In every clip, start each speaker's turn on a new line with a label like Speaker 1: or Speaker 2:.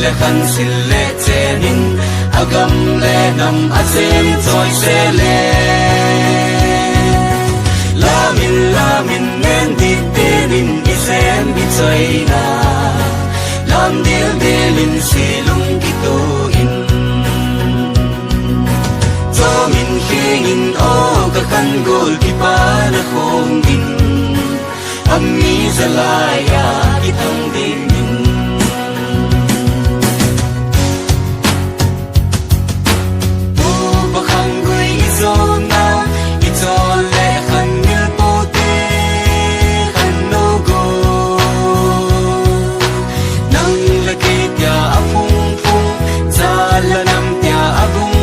Speaker 1: le khan sil le chenin agam le nam achem choi se le lamin nen di tenin isem bi choi na lam dil delin silung kito in cho min hingin o ka kan gol ki pa na khong din ammi zalaya kitang din o bakhang gui izona itole khan mil pote khan no go nang lakit ya apung pung zala nam tia abung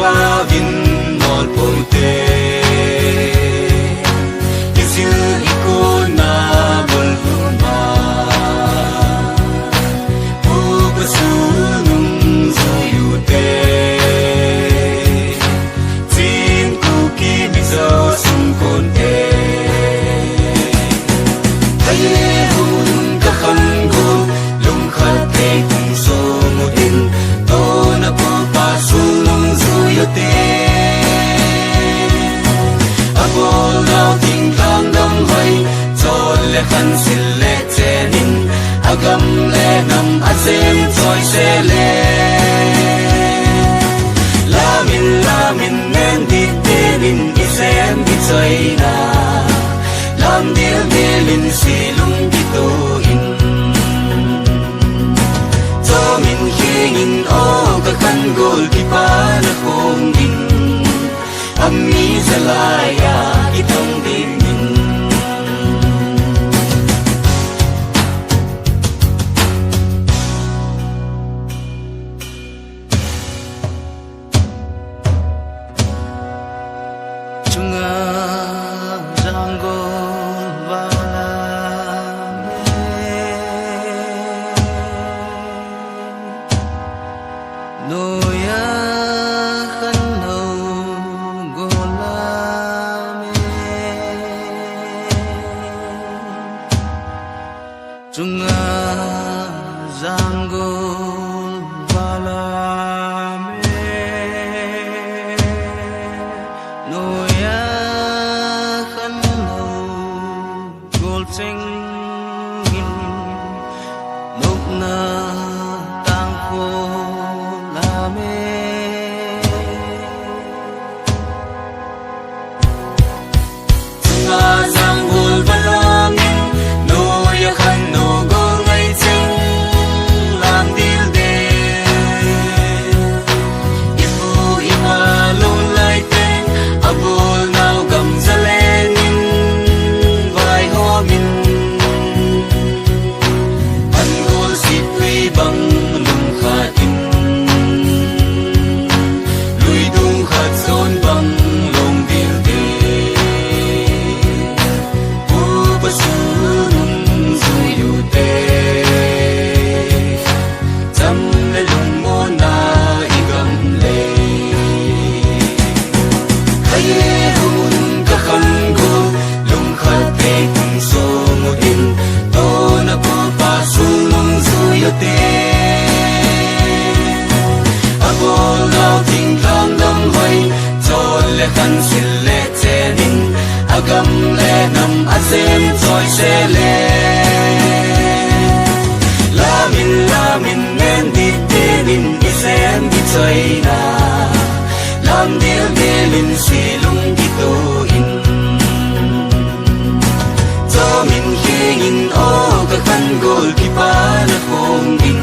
Speaker 1: pavin nol ponte isil ikona bolhuma ubasunung zuyute tin kuki bizo sum konte aye hun ka khango lung khate kum so mutin to na po pasunung abol nao ting lang dam hoy chol le khan sil le chenin agam le nam achem choi se le lamin nen di tenin isem bi choi na lam dil delin silung kito in cho min hingin o ka kan gol ki pa na khong din ammi zalaya kitang din chunga jango noya khano golame chunga zango balame noya khano gol sing nốc na tang kho lame zang gol balangin noya khan no go ngai cheng lam dil de ifu ima lo lai teng abol nau gam zalenin vai ho min an gol sit wi bang lung khatin lui dung khat zon bang long dil de abol nao ting lang dam hoy chol le khan sil le chenin agam le nam achem choi se le lamin nen di tenin isem bi choi na lam dil delin silung kito in cho min hingin o ka kan gol ki pa na khong din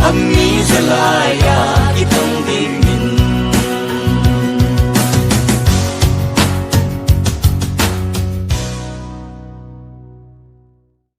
Speaker 1: ammi zalaya